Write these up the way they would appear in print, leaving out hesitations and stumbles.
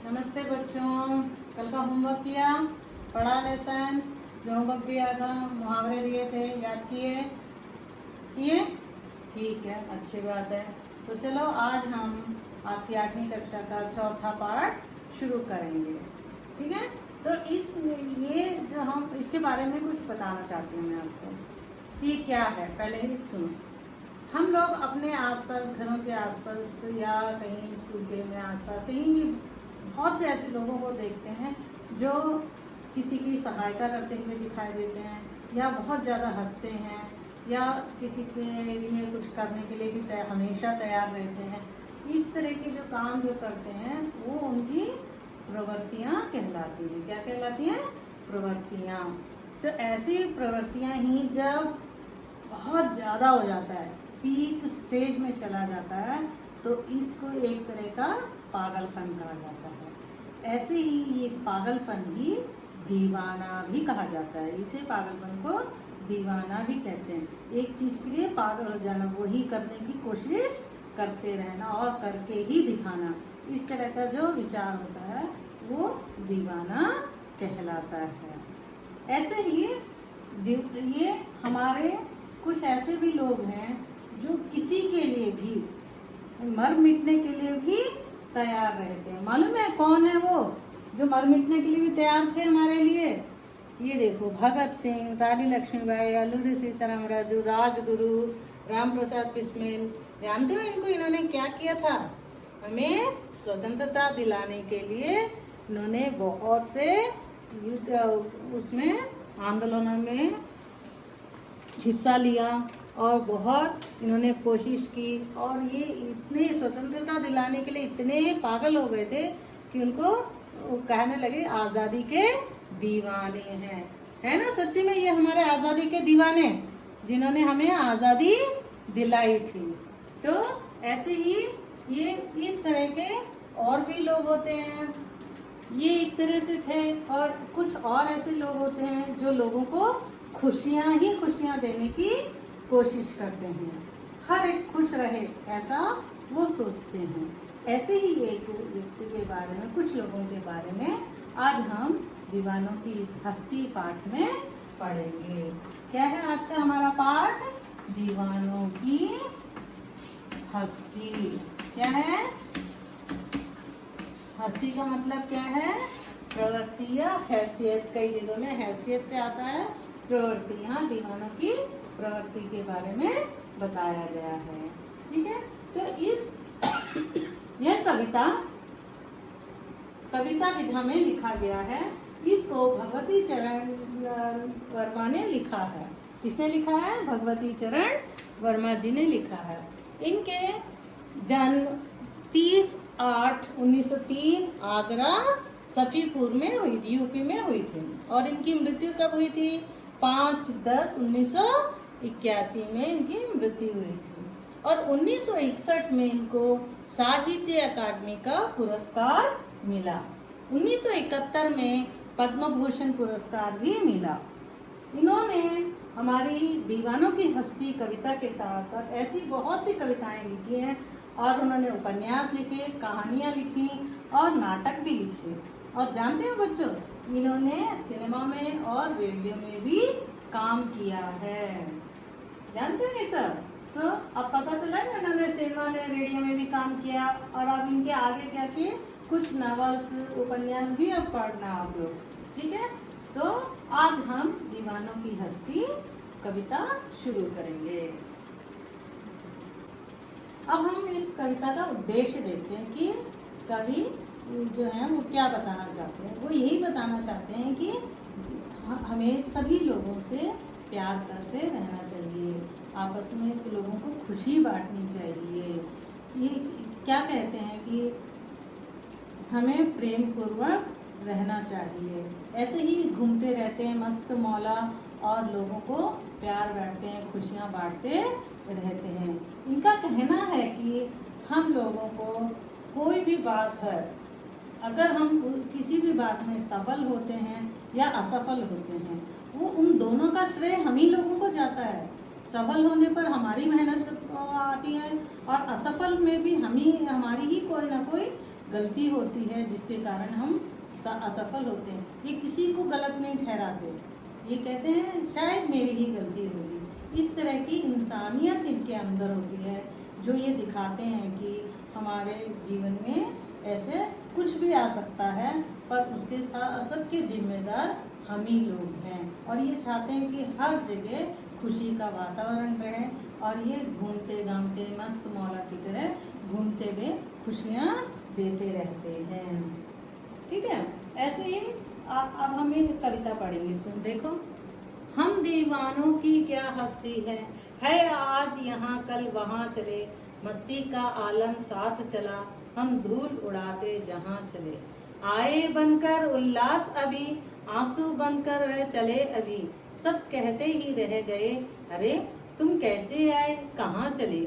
नमस्ते बच्चों, कल का होमवर्क किया? पढ़ा लेसन? जो होमवर्क दिया था, मुहावरे दिए थे, याद किए? ठीक है, अच्छी बात है। तो चलो आज हम आपकी 8वीं कक्षा का चौथा पाठ शुरू करेंगे। ठीक है, तो ये जो हम इसके बारे में कुछ बताना चाहती हूँ मैं आपको। ये क्या है, पहले ही सुनो। हम लोग अपने आसपास, घरों के आसपास या कहीं स्कूल के में आसपास कहीं भी बहुत से ऐसे लोगों को देखते हैं जो किसी की सहायता करते हुए दिखाई देते हैं, या बहुत ज़्यादा हंसते हैं, या किसी के लिए कुछ करने के लिए भी हमेशा तैयार रहते हैं। इस तरह के जो काम जो करते हैं वो उनकी प्रवृत्तियाँ कहलाती हैं। क्या कहलाती हैं? प्रवृत्तियाँ। तो ऐसी प्रवृत्तियाँ ही जब बहुत ज़्यादा हो जाता है, पीक स्टेज में चला जाता है, तो इसको एक तरह का पागलपन कहा जाता है। ऐसे ही ये पागलपन ही दीवाना भी कहा जाता है। इसे पागलपन को दीवाना भी कहते हैं। एक चीज़ के लिए पागल हो जाना, वही करने की कोशिश करते रहना और करके ही दिखाना, इस तरह का जो विचार होता है वो दीवाना कहलाता है। ऐसे ही ये हमारे कुछ ऐसे भी लोग हैं जो किसी के लिए भी मर मिटने के लिए भी तैयार रहते हैं। मालूम है कौन है वो जो मर मिटने के लिए भी तैयार थे हमारे लिए? ये देखो, भगत सिंह, रानी लक्ष्मीबाई, अल्लूरी सीताराम राजू, राजगुरु, राम प्रसाद बिस्मिल। जानते हो इनको, इन्होंने क्या किया था? हमें स्वतंत्रता दिलाने के लिए इन्होंने बहुत से उसमें आंदोलनों में हिस्सा लिया और बहुत इन्होंने कोशिश की, और ये इतने स्वतंत्रता दिलाने के लिए इतने पागल हो गए थे कि उनको कहने लगे आज़ादी के दीवाने हैं। है ना? सच्ची में ये हमारे आज़ादी के दीवाने, जिन्होंने हमें आज़ादी दिलाई थी। तो ऐसे ही ये इस तरह के और भी लोग होते हैं। ये एक तरह से थे, और कुछ और ऐसे लोग होते हैं जो लोगों को खुशियाँ ही खुशियाँ देने की कोशिश करते हैं। हर एक खुश रहे ऐसा वो सोचते हैं। ऐसे ही एक व्यक्ति के बारे में, कुछ लोगों के बारे में आज हम दीवानों की इस हस्ती पाठ में पढ़ेंगे। क्या है आज का हमारा पाठ? दीवानों की हस्ती। क्या है? हस्ती का मतलब क्या है? प्रवृत्ति या हैसियत। कई जगहों में हैसियत से आता है प्रवृत्ति। यहाँ दीवानों की प्रवृत्ति के बारे में बताया गया है। ठीक है, तो यह कविता विधा में लिखा गया है। इसको भगवती चरण वर्मा ने लिखा है। किसने लिखा है? भगवती चरण वर्मा जी ने लिखा है। इनके जन्म 30/8/1903 आगरा सफीपुर में हुई थी, यूपी में हुई थी। और इनकी मृत्यु कब हुई थी? 5/10/1981 में इनकी मृत्यु हुई थी। और 1961 में इनको साहित्य अकादमी का पुरस्कार मिला। 1971 में पद्म भूषण पुरस्कार भी मिला। इन्होंने हमारी दीवानों की हस्ती कविता के साथ साथ ऐसी बहुत सी कविताएं लिखी हैं, और उन्होंने उपन्यास लिखे, कहानियां लिखी और नाटक भी लिखे। और जानते हो बच्चों, इन्होंने सिनेमा में और रेडियो में भी काम किया है। जानते हो ये सब? तो अब पता चला ना, इन्होंने सिनेमा में, रेडियो में भी काम किया। और अब इनके आगे क्या किए, कुछ नॉवेल्स, उपन्यास भी अब पढ़ना आप लोग। ठीक है, तो आज हम दीवानों की हस्ती कविता शुरू करेंगे। अब हम इस कविता का उद्देश्य देखते हैं कि कवि जो है वो क्या बताना चाहते हैं। वो यही बताना चाहते हैं कि हमें सभी लोगों से प्यार से रहना चाहिए, आपस में लोगों को खुशी बांटनी चाहिए। ये क्या कहते हैं कि हमें प्रेम पूर्वक रहना चाहिए। ऐसे ही घूमते रहते हैं मस्त मौला, और लोगों को प्यार बांटते हैं, खुशियाँ बांटते रहते हैं। इनका कहना है कि हम लोगों को कोई भी बात है, अगर हम किसी भी बात में सफल होते हैं या असफल होते हैं, वो उन दोनों का श्रेय हम ही लोगों को जाता है। सफल होने पर हमारी मेहनत आती है, और असफल में भी हमारी ही कोई ना कोई गलती होती है जिसके कारण हम असफल होते हैं, ये किसी को गलत नहीं ठहराते, ये कहते हैं शायद मेरी ही गलती होगी। इस तरह की इंसानियत इनके अंदर होती है, जो ये दिखाते हैं कि हमारे जीवन में ऐसे कुछ भी आ सकता है, पर उसके सबके जिम्मेदार हम ही लोग हैं। और ये चाहते हैं कि हर जगह खुशी का वातावरण रहे, और ये घूमते घामते मस्त मौला की तरह घूमते हुए खुशियाँ देते रहते हैं। ठीक है, ऐसे ही अब हम ये कविता पढ़ेंगे। सुन देखो, हम दीवानों की क्या हस्ती है आज यहाँ कल वहाँ चले, मस्ती का आलम साथ चला, हम धूल उड़ाते जहाँ चले, आए बनकर उल्लास अभी, आंसू बनकर वह चले अभी, सब कहते ही रह गए अरे तुम कैसे आए कहाँ चले।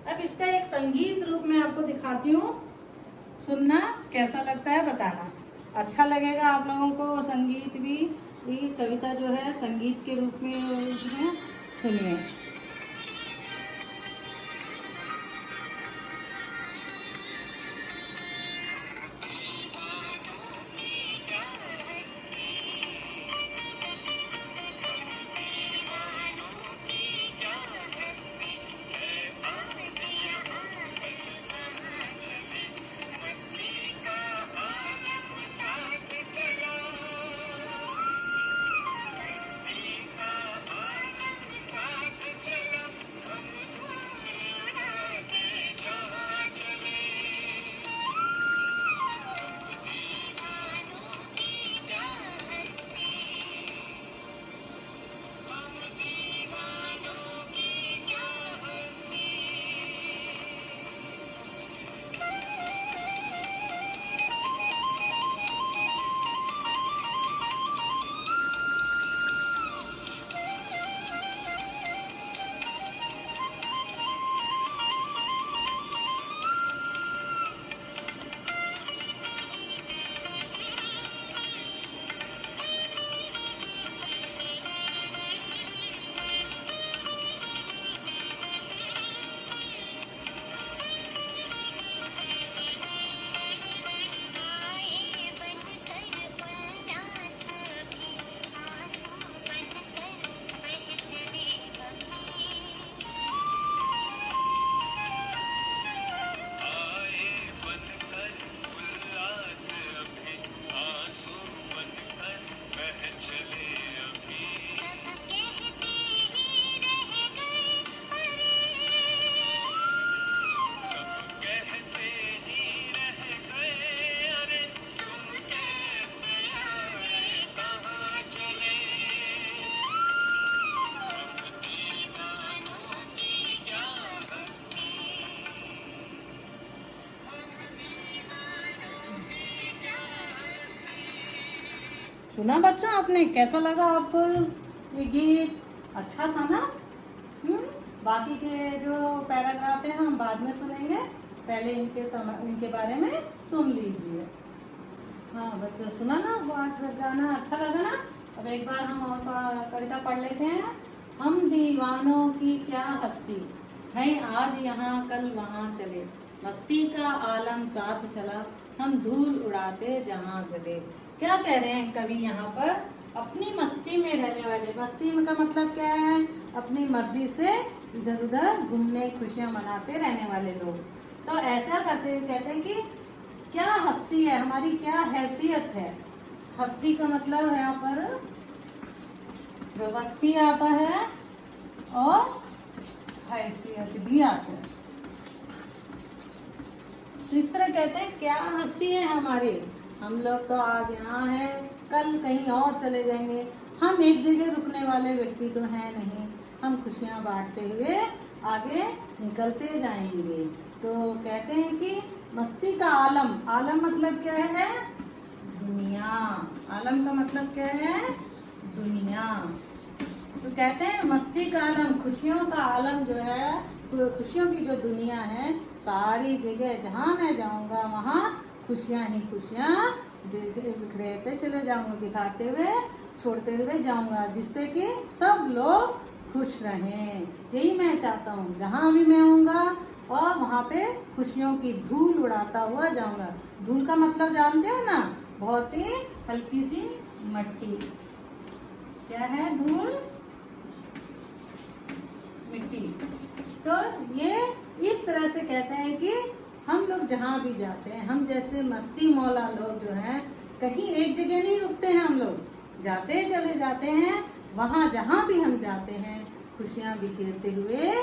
अब इसका एक संगीत रूप में आपको दिखाती हूँ, सुनना कैसा लगता है बताना। अच्छा लगेगा आप लोगों को संगीत भी, ये कविता जो है संगीत के रूप में है, सुनिए। सुना बच्चों आपने, कैसा लगा आपको ये गीत? अच्छा था ना? बाकी के जो पैराग्राफ है हम बाद में सुनेंगे, पहले इनके बारे में सुन लीजिए। हाँ बच्चों, सुना ना गाना? अच्छा लगा ना? अब एक बार हम और कविता पढ़ लेते हैं। हम दीवानों की क्या हस्ती है आज यहाँ कल वहाँ चले, मस्ती का आलम साथ चला, हम धूल उड़ाते जहाँ चले। क्या कह रहे हैं कवि यहाँ पर? अपनी मस्ती में रहने वाले, मस्ती में का मतलब क्या है? अपनी मर्जी से इधर उधर घूमने खुशियां मनाते रहने वाले लोग। तो ऐसा करते हुए कहते हैं कि क्या हस्ती है, हमारी क्या हैसियत है। हस्ती का मतलब है यहाँ पर जो व्यक्ति आता है और हैसियत भी आता है। तो इस तरह कहते हैं क्या हस्ती है हमारी, हम लोग तो आज यहाँ हैं, कल कहीं और चले जाएंगे, हम एक जगह रुकने वाले व्यक्ति तो हैं नहीं, हम खुशियाँ बांटते हुए आगे निकलते जाएंगे। तो कहते हैं कि मस्ती का आलम, आलम मतलब क्या है? दुनिया। आलम का मतलब क्या है? दुनिया। तो कहते हैं मस्ती का आलम, खुशियों का आलम जो है, खुशियों की जो दुनिया है, सारी जगह जहाँ मैं जाऊँगा वहाँ खुशियाँ ही खुशियाँ बिखरेते चले जाऊँगा, दिखाते हुए छोड़ते हुए जाऊँगा, जिससे कि सब लोग खुश रहें। यही मैं चाहता हूँ, जहाँ भी मैं होऊंगा और वहां पे खुशियों की धूल उड़ाता हुआ जाऊंगा। धूल का मतलब जानते हो ना, बहुत ही हल्की सी मट्टी। क्या है धूल? मिट्टी। तो ये इस तरह से कहते हैं कि हम लोग जहाँ भी जाते हैं, हम जैसे मस्ती मौला लोग जो हैं, कहीं एक जगह नहीं रुकते हैं। हम लोग जाते चले जाते हैं, वहाँ जहाँ भी हम जाते हैं खुशियाँ बिखेरते हुए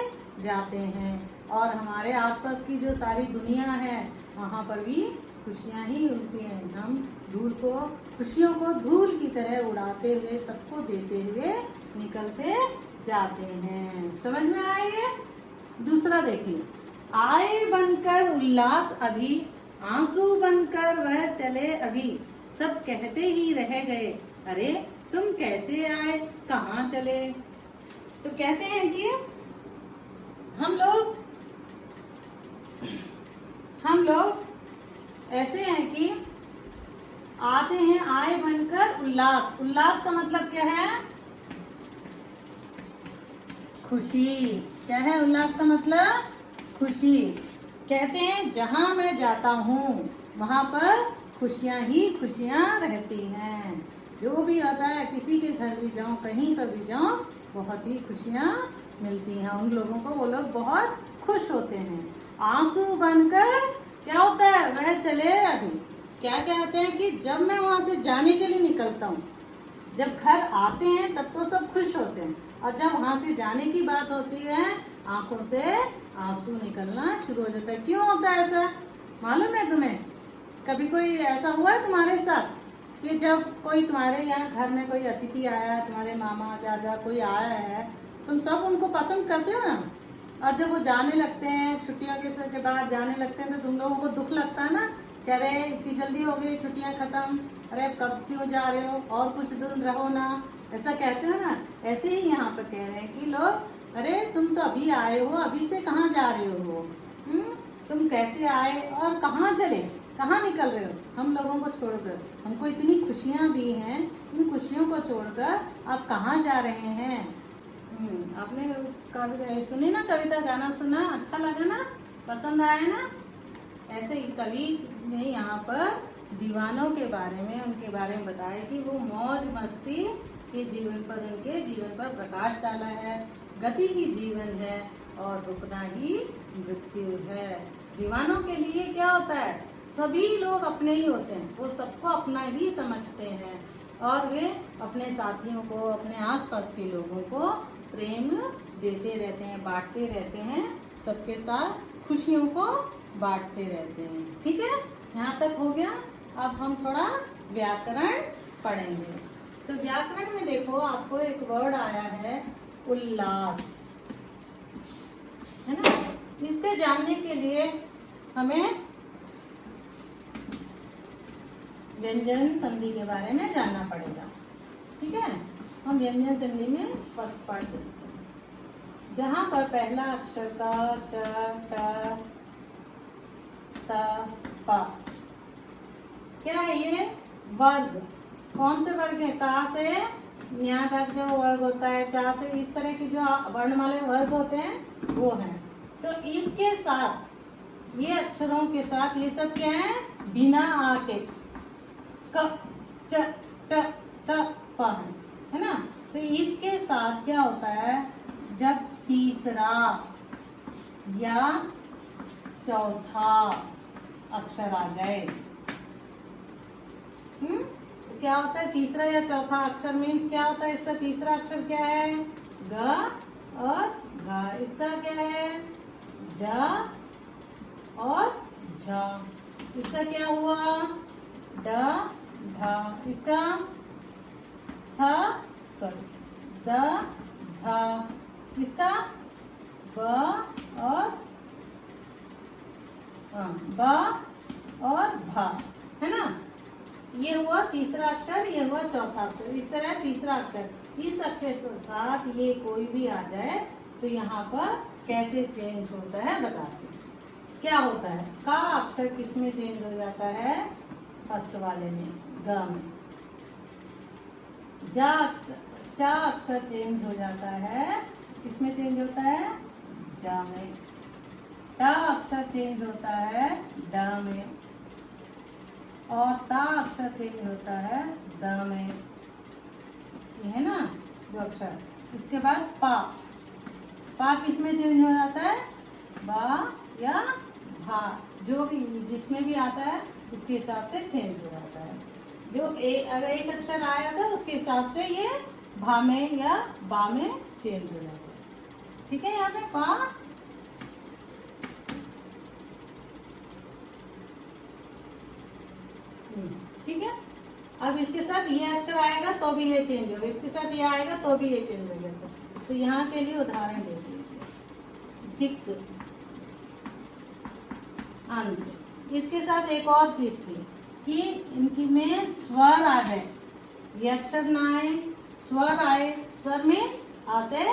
जाते हैं। और हमारे आसपास की जो सारी दुनिया है वहाँ पर भी खुशियाँ ही उड़ती हैं। हम धूल को, खुशियों को धूल की तरह उड़ाते हुए, सबको देते हुए निकलते जाते हैं। समझ में आए? दूसरा देखिए, आए बनकर उल्लास अभी, आंसू बनकर वह चले अभी, सब कहते ही रह गए, अरे तुम कैसे आए, कहाँ चले। तो कहते हैं कि हम लोग ऐसे हैं कि आते हैं आए बनकर उल्लास। उल्लास का मतलब क्या है? खुशी। क्या है उल्लास का मतलब? खुशी। कहते हैं जहां मैं जाता हूँ वहां पर खुशियां ही खुशियां रहती हैं। जो भी होता है, किसी के घर भी जाऊं, कहीं पर भी जाऊं, बहुत ही खुशियां मिलती हैं उन लोगों को। वो लोग बहुत खुश होते हैं। आंसू बनकर क्या होता है? वह चले अभी। क्या कहते हैं कि जब मैं वहां से जाने के लिए निकलता हूँ, जब घर आते हैं तब तो सब खुश होते हैं, और जब वहां से जाने की बात होती है आंखों से आंसू निकलना शुरू हो जाता है। क्यों होता है ऐसा? मालूम है तुम्हें? कभी कोई ऐसा हुआ है तुम्हारे साथ कि जब कोई तुम्हारे यहाँ घर में कोई अतिथि आया है, तुम्हारे मामा चाचा कोई आया है, तुम सब उनको पसंद करते हो ना, और जब वो जाने लगते हैं, छुट्टियों के बाद जाने लगते हैं, तो तुम लोगों को दुख लगता है ना, कह रहे इतनी जल्दी हो गई छुट्टियां खत्म, अरे कब क्यों जा रहे हो, और कुछ दिन रहो ना, ऐसा कहते हो ना। ऐसे ही यहाँ पर कह रहे हैं कि लोग, अरे तुम तो अभी आए हो, अभी से कहाँ जा रहे हो, तुम कैसे आए और कहाँ चले, कहाँ निकल रहे हो हम लोगों को छोड़कर। हमको इतनी खुशियाँ दी हैं, इन खुशियों को छोड़कर आप कहाँ जा रहे हैं। आपने कविता सुनी ना, कविता गाना सुना, अच्छा लगा ना, पसंद आया ना। ऐसे ही कवि ने यहाँ पर दीवानों के बारे में, उनके बारे में बताया कि वो मौज मस्ती के जीवन पर, उनके जीवन पर प्रकाश डाला है। गति ही जीवन है और रुकना ही मृत्यु है। दीवानों के लिए क्या होता है? सभी लोग अपने ही होते हैं, वो सबको अपना ही समझते हैं, और वे अपने साथियों को, अपने आसपास के लोगों को प्रेम देते रहते हैं, बांटते रहते हैं, सबके साथ खुशियों को बांटते रहते हैं। ठीक है, यहाँ तक हो गया। अब हम थोड़ा व्याकरण पढ़ेंगे। तो व्याकरण में देखो, आपको एक वर्ड आया है उल्लास, है ना। इसके जानने के लिए हमें व्यंजन संधि के बारे में जानना पड़ेगा। ठीक है, हम व्यंजन संधि में फर्स्ट पार्ट देखते हैं, जहां पर पहला अक्षर का च, ट, त, प। क्या है ये? वर्ग। कौन से वर्ग है? का से न्या तक जो वर्ग होता है, चा से इस तरह की जो वर्णमाला वर्ग होते हैं वो है। तो इसके साथ, ये अक्षरों के साथ, ये सब क्या है? बिना आ के क, च, ट, त, प है ना। तो इसके साथ क्या होता है? जब तीसरा या चौथा अक्षर आ जाए, तो क्या होता है? तीसरा या चौथा अक्षर मीन्स क्या होता है? इसका तीसरा अक्षर क्या है? ग और घ। इसका क्या है? ज और झ। इसका क्या हुआ? ड, ढ। इसका थ, द, ध। इसका ब और ब और भ, है ना। ये हुआ तीसरा अक्षर, ये हुआ चौथा अक्षर। इस तरह तीसरा अक्षर, इस अक्षर के साथ ये कोई भी आ जाए तो यहाँ पर कैसे चेंज होता है बताते हैं। क्या होता है? का अक्षर किस में चेंज हो जाता है? फर्स्ट वाले में, ग में। चा अक्षर चेंज हो जाता है, किसमें चेंज होता है? जा में। ट अक्षर चेंज होता है ड में और ता अक्षर चेंज होता है द में। ये है ना जो अक्षर। इसके बाद पा, पा किस में चेंज हो जाता है? बा या भा, जो भी जिसमें भी आता है उसके हिसाब से चेंज हो जाता है। जो अगर एक अक्षर आया था उसके हिसाब से ये भा में या बा में चेंज हो जाता है। ठीक है, यहाँ पे पा ठीक है। अब इसके साथ ये अक्षर आएगा तो भी ये चेंज होगा, इसके साथ ये आएगा तो भी ये चेंज हो जाता है। तो यहाँ के लिए उदाहरण दे दीजिए। दिक, अंत। इसके साथ एक और चीज थी कि इनकी में स्वर आ जाए, ये अक्षर ना आए, स्वर आए। स्वर मीन्स आ से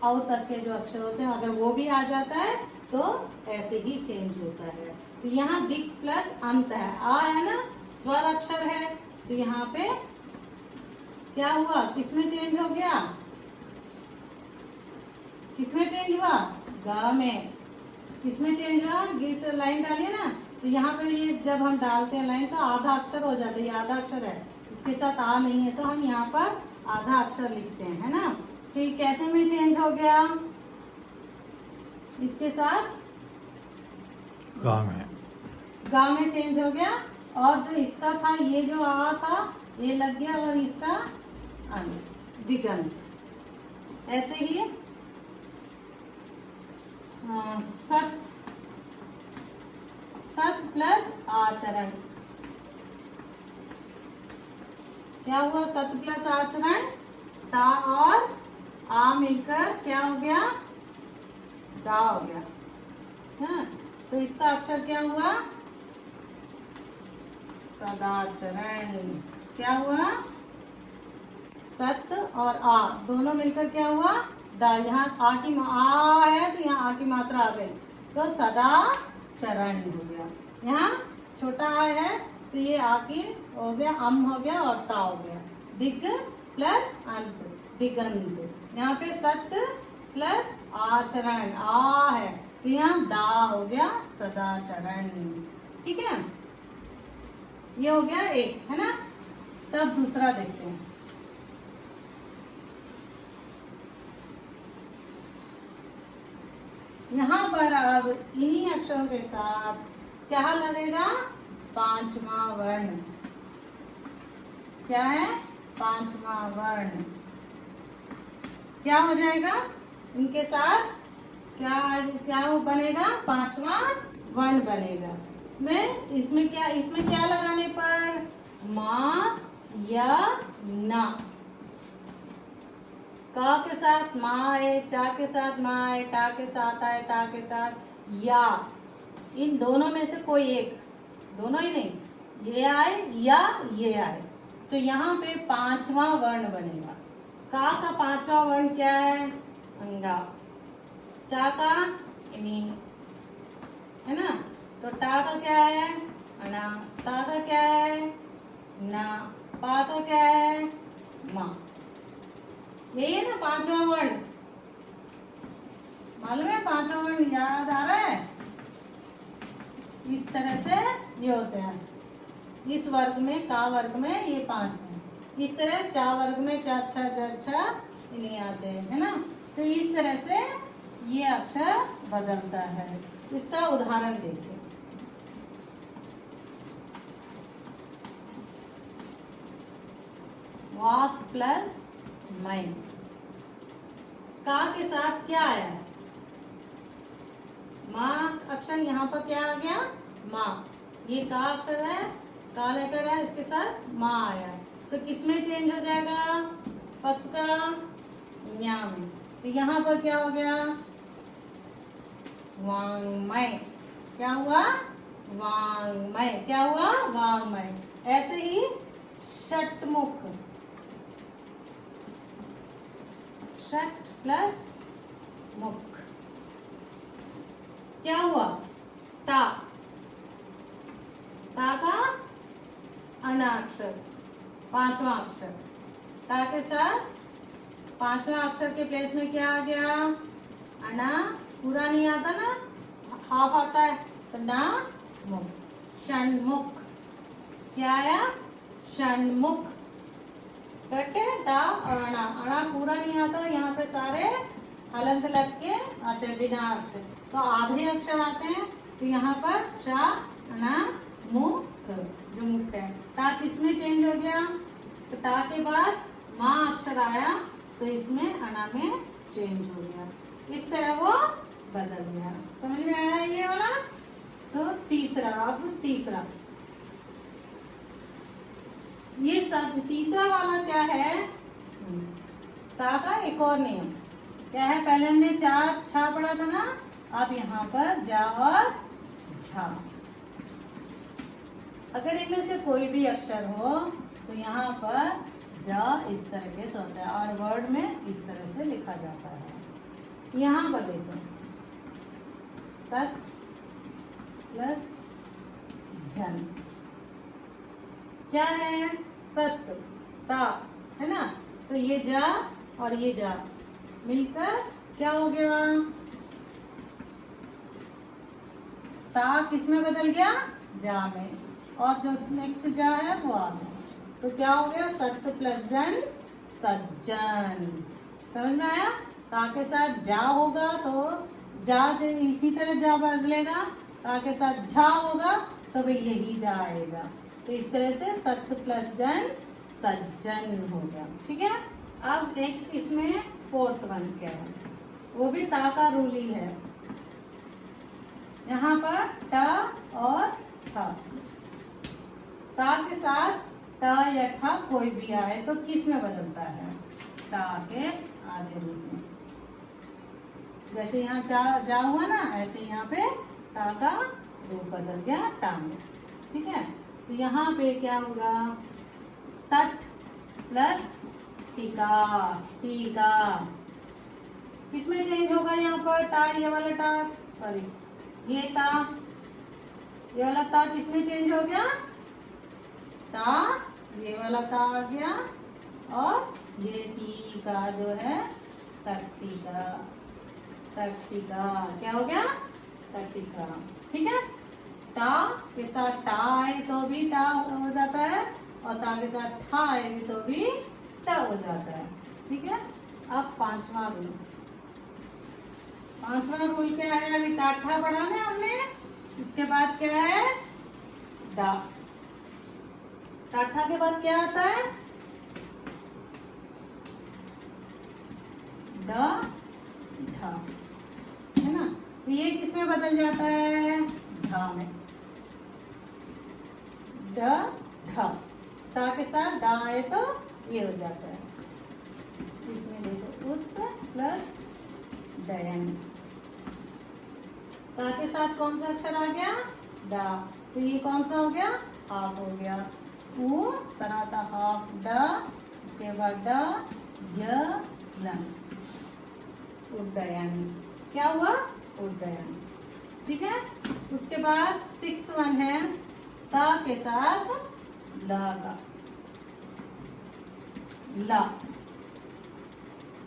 औ तक के जो अक्षर होते हैं, अगर वो भी आ जाता है तो ऐसे ही चेंज होता है। तो यहाँ दिक प्लस अंत है, आ है ना, स्वर अक्षर है, तो यहाँ पे क्या हुआ? किसमें चेंज हो गया? किसमें चेंज हुआ? ग में। किसमें चेंज हुआ? गीत लाइन डालिए ना, तो यहाँ पे ये जब हम डालते हैं लाइन तो आधा अक्षर हो जाता है, ये आधा अक्षर है, इसके साथ आ नहीं है तो हम यहाँ पर आधा अक्षर लिखते हैं, है ना। तो ये कैसे में चेंज हो गया? इसके साथ गा में चेंज हो गया, और जो इसका था ये जो आ था ये लग गया, और इसका दिगंत। ऐसे ही सत, सत प्लस आचरण। क्या हुआ? सत प्लस आचरण, ता और आ मिलकर क्या हो गया? दा हो गया। हाँ, तो इसका अक्षर क्या हुआ? सदाचरण। क्या हुआ? सत और आ दोनों मिलकर क्या हुआ? दा। यहाँ आ की आ है तो यहाँ आ की मात्रा आ गई, तो सदाचरण हो गया। यहाँ छोटा आ है तो ये आ की हो गया, अम हो गया और ता हो गया। दिग प्लस अंत, दिगंत। यहाँ पे सत प्लस आचरण, आ है तो यहाँ दा हो गया, सदाचरण। ठीक है, ये हो गया एक, है ना। तब दूसरा देखते हैं। यहाँ पर अब इन्हीं अक्षरों के साथ क्या लगेगा? पांचवा वर्ण। क्या है? पांचवा वर्ण। क्या हो जाएगा इनके साथ? क्या बनेगा? पांचवा वर्ण बनेगा। मैं इसमें क्या लगाने पर? मा या ना। का के साथ मा आए, चा के साथ मा आए, टा के साथ आए, ता के साथ या। इन दोनों में से कोई एक, दोनों ही नहीं, ये आए या ये आए, तो यहाँ पे पांचवा वर्ण बनेगा। का पांचवा वर्ण क्या है? अंगा। चा का इनी, है ना। तो टा का क्या है? अना। ता का क्या है? ना। पा का क्या है? मा। यही है ना पांचवा वर्ण। मालूम है पांचवा वर्ण? याद आ रहा है? इस तरह से ये होते हैं। इस वर्ग में, का वर्ग में ये पांच है। इस तरह चा वर्ग में चा अच्छा अच्छा नहीं आते हैं, है ना। तो इस तरह से ये अक्षर बदलता है। इसका उदाहरण देखिए। वाक प्लस मैं। का के साथ क्या आया है? माँ अक्षर, यहाँ पर क्या आ गया? माँ। ये का अक्षर है, का लेटर है, इसके साथ माँ आया, तो किसमें चेंज हो जाएगा? फर्स्ट का न्या में। तो यहाँ पर क्या हो गया? वांग्मय। क्या हुआ? वांग्मय। क्या हुआ? वांग्मय। ऐसे ही षटमुख, षट प्लस मुख। क्या हुआ? ता। ता का अना अक्षर, पांचवा अक्षर। ता के साथ पांचवा अक्षर के प्लेस में क्या आ गया? अना। पूरा नहीं आता ना, हाफ आता है तो ना मुख, षणमुख। क्या आया? षणमुख। कटे दा अणा, अणा पूरा नहीं आता, यहाँ पे सारे हलंत लग के आते हैं बिना अक्षर, तो आधे अक्षर आते हैं। तो यहाँ पर चा अणा मुख, जो मुख है। ता किसमें चेंज हो गया? ता के बाद माँ अक्षर आया तो इसमें अणा में चेंज हो गया, इस तरह वो बदल गया। समझ में आया ये वाला? तो तीसरा, अब तीसरा, ये सब तीसरा वाला क्या है? ता का एक और नियम क्या है? पहले हमने चा छा पढ़ा था ना, अब यहाँ पर जा और झा। अगर इनमें से कोई भी अक्षर हो तो यहाँ पर जा इस तरीके से होता है और वर्ड में इस तरह से लिखा जाता है। यहाँ पर देखो, सत प्लस जन क्या है? सत, ता है ना, तो ये जा और ये जा मिलकर क्या हो गया? ता किसमें बदल गया? जा में, और जो नेक्स्ट जा है वो आ में, तो क्या हो गया? सत प्लस जन, सज्जन। समझ में आया? ता के साथ जा होगा तो जा इसी तरह जा बदलेगा, ता के साथ झा होगा तो भाई यही जा आएगा। तो इस तरह से सत प्लस जन सज्जन हो गया। ठीक है, अब नेक्स्ट इसमें फोर्थ वन क्या है? वो भी ता का रूल ही है। यहाँ पर टा और ठा, ता के साथ टा या ठा कोई भी आए तो किस में बदलता है? ता के आधे रूप में। जैसे यहाँ जा हुआ ना, ऐसे यहाँ पे ता का रूप बदल गया टा में। ठीक है, तो यहाँ पे क्या होगा? तट प्लस टीका, टीका किसमें चेंज होगा? यहाँ पर टा, ये वाला टा, सॉरी ये ता, ये वाला ता किसमें चेंज हो गया? ता, ये वाला ता आ गया और ये टीका जो है तट्टिका, तट्टिका क्या हो गया? तट्टिका। ठीक है, ता के साथ टा आए तो भी टा हो जाता है और ता के साथ ठा आए भी तो भी टा हो जाता है। ठीक है, अब पांचवा रूल, पांचवा रूल क्या है? अभी टा ठा पढ़ा ना हमने, उसके बाद क्या है? डा। टा ठा के बाद क्या आता है? ड ढा, है ना, तो ये किसमें बदल जाता है? ढा में। ड ढा, ता के साथ डा आए तो ये हो जाता है। इसमें देखो उत प्लस डयन, ता के साथ कौन सा अक्षर आ गया? डा, तो ये कौन सा हो गया? हाफ हो गया। उ तना था हाफ, ड, उसके बाद ड य लन, उड्डयन। क्या हुआ? उड्डयन। ठीक है, उसके बाद सिक्स्थ वन है ता के साथ ला का, ला।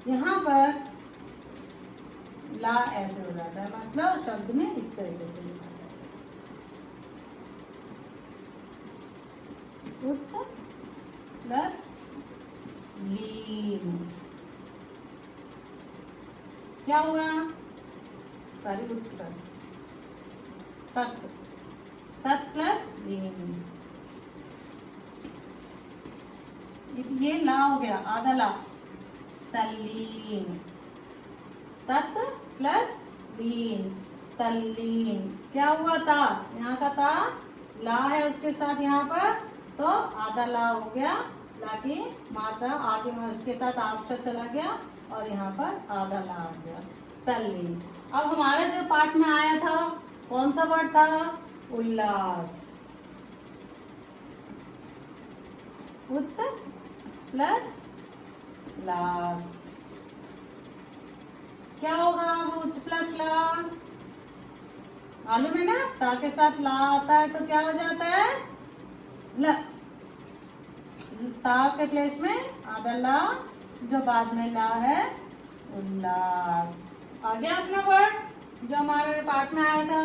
यहाँ पर ला ऐसे हो जाता है, मतलब शब्द में इस तरीके से लिखा जाता है, उत प्लस लीन। क्या हुआ? सॉरी, उत्तर, तत्, तत् प्लस लीन, ये ला हो गया, आधा ला, तल्लीन। तत् प्लस लीन, तल्लीन। क्या हुआ? ता, यहाँ का ता ला है, उसके साथ यहाँ पर तो आधा ला हो गया, ला की मात्रा आगे में उसके साथ अक्षर चला गया और यहाँ पर आधा ला आ गया, तल्लीन। अब हमारे जो पाठ में आया था कौन सा वर्ड था? उल्लास। उत प्लस लास, क्या होगा? उत प्लस ला, मालूम है ना, ता के साथ ला आता है तो क्या हो जाता है? ल। ता के प्लेस में आधा ला, जो बाद में ला है उल्लास। आ गया अपना वर्ड? जो हमारे पाठ में आया था,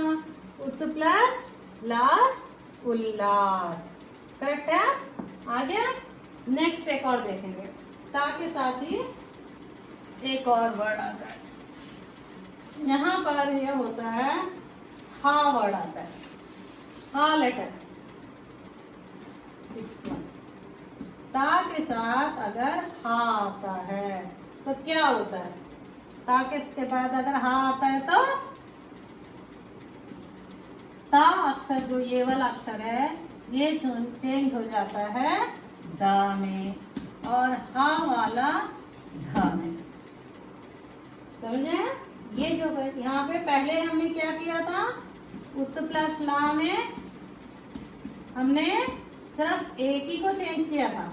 उत प्लस लास उल्लास। करेक्ट है? आ गया? नेक्स्ट एक और देखेंगे, ता के साथ ही एक और वर्ड आता है। यहाँ पर यह होता है हा वर्ड आता है, हा लेटर 6 ता के साथ अगर हा आता है तो क्या होता है? ता के बाद अगर हा आता है तो ता अक्षर, जो ये वाला अक्षर है, ये चेंज हो जाता है दा में, और हा वाला धा में। समझे? ये जो यहाँ पे पहले हमने क्या किया था, उत प्लस ला में हमने सिर्फ एक ही को चेंज किया था,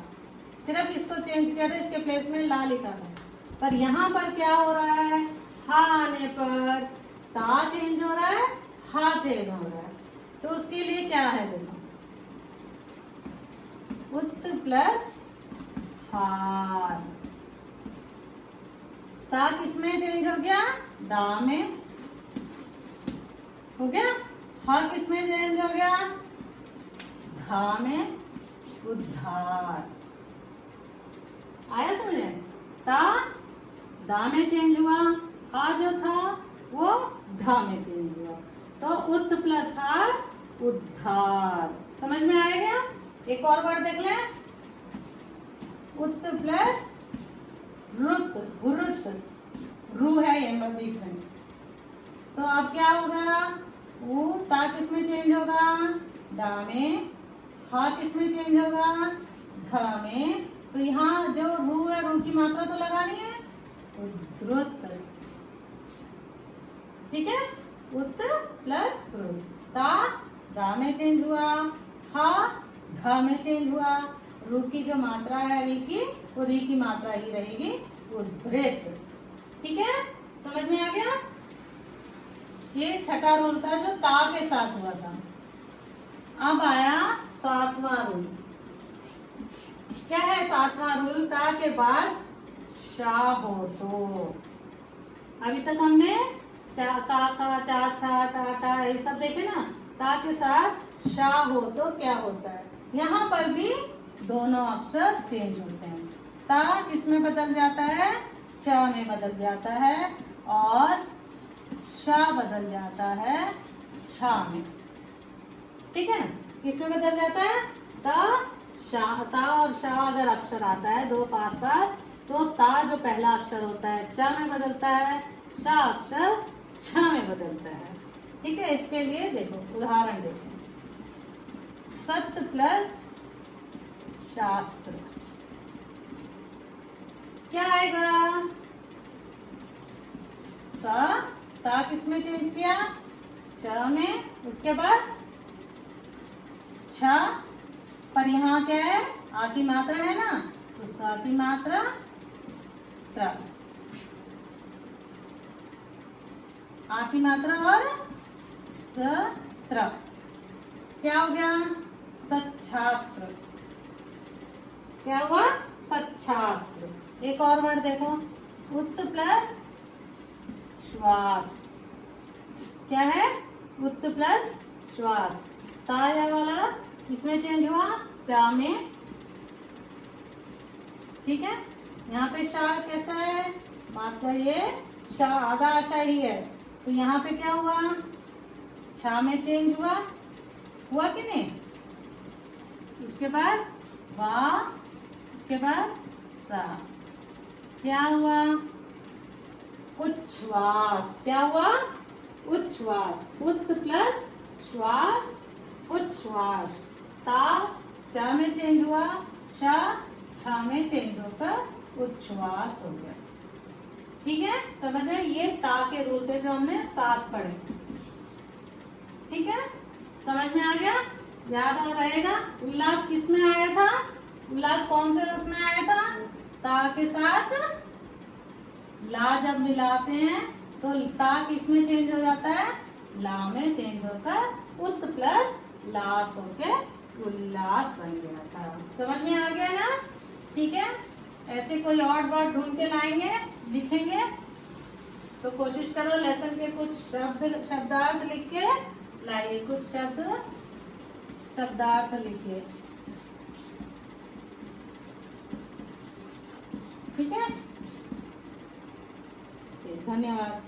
सिर्फ इसको चेंज किया था, इसके प्लेस में ला लिखा था। पर यहाँ पर क्या हो रहा है, हा आने पर ता चेंज हो रहा है, हा चेंज हो रहा है। तो उसके लिए क्या है, देखो, उत प्लस हार, ता किसमें चेंज हो गया, दा में हो गया। हा किसमें चेंज हो गया, धा में, उद्धार। आया समझ में? ता दा में चेंज हुआ, हा जो था वो धा में चेंज हुआ, तो उत प्लस हार उद्धार। समझ में आएगा? एक और वर्ड देख लें, उत प्लस रुत, हुरुत, रू है ये बीच में, तो अब क्या होगा, वो ता किसमें चेंज होगा, दा में, हा किसमें चेंज होगा, धा में। तो यहाँ जो रू है, रू की मात्रा तो लगानी है, उद्रुत। ठीक है? उत प्लस रुत, ता दा में चेंज हुआ, हा धा में चेंज हुआ, रू की जो मात्रा है री की, वो री की मात्रा ही रहेगी, उद्धृत। ठीक है? समझ में आ गया? ये छठा रूल था जो ता के साथ हुआ था। अब आया 7वां रूल। क्या है 7वां रूल? ता के बाद शा हो तो। अभी तक हमने चा, ता का, चा, छा, टा, टा ये सब देखे ना। ता के साथ शा हो तो क्या होता है? यहाँ पर भी दोनों अक्षर चेंज होते हैं। ता किसमें बदल जाता है? च में बदल जाता है, और शा बदल जाता है छा में। ठीक है? किसमें बदल जाता है? ता शा, ता और शा अगर अक्षर आता है दो पास पास, तो ता जो पहला अक्षर होता है च में बदलता है, शा अक्षर छ में बदलता है। ठीक है? इसके लिए देखो उदाहरण देखो, सत्य प्लस शास्त्र क्या आएगा? सा, ता किसमें चेंज किया? च में, उसके बाद छ, पर यहाँ क्या है? आ की मात्रा है ना, उसका आ की मात्रा त्र, आ की मात्रा और सत्र, क्या हो गया? सच्छास्त्र। क्या हुआ? सच्छास्त्र। एक और वर्ड देखो, उत प्लस श्वास। क्या है? उत प्लस श्वास। ताया वाला इसमें चेंज हुआ, चा में। ठीक है? यहाँ पे शा कैसा है? मात्रा ये शा आधा आशा ही है, तो यहाँ पे क्या हुआ? छा में चेंज हुआ, हुआ कि नहीं? इसके बाद वा, इसके बाद सा, क्या हुआ? उच्छ्वास। क्या हुआ? उच्छ्वास। उत प्लस श्वास, उच्छ्वास। ता चा में चेंज हुआ, शा छा में चेंज होकर उच्छ्वास हो गया। ठीक है? समझ में? ये ता के रूल थे जो हमने 7 पढ़े। ठीक है? समझ में आ गया? याद आ रहेगा? उल्लास किस में आया था? उल्लास कौन से उसमें आया था? ता के साथ ला जब मिलाते हैं तो ता किस में चेंज हो जाता है? ला में चेंज होकर उत प्लस लास होके उल्लास बन गया था। समझ में आ गया ना? ठीक है? ऐसे कोई और वर्ड ढूंढ के लाएंगे, लिखेंगे, तो कोशिश करो लेसन के कुछ शब्दार्थ लिख के लाइए, कुछ शब्दार्थ लिखिए। ठीक है, धन्यवाद।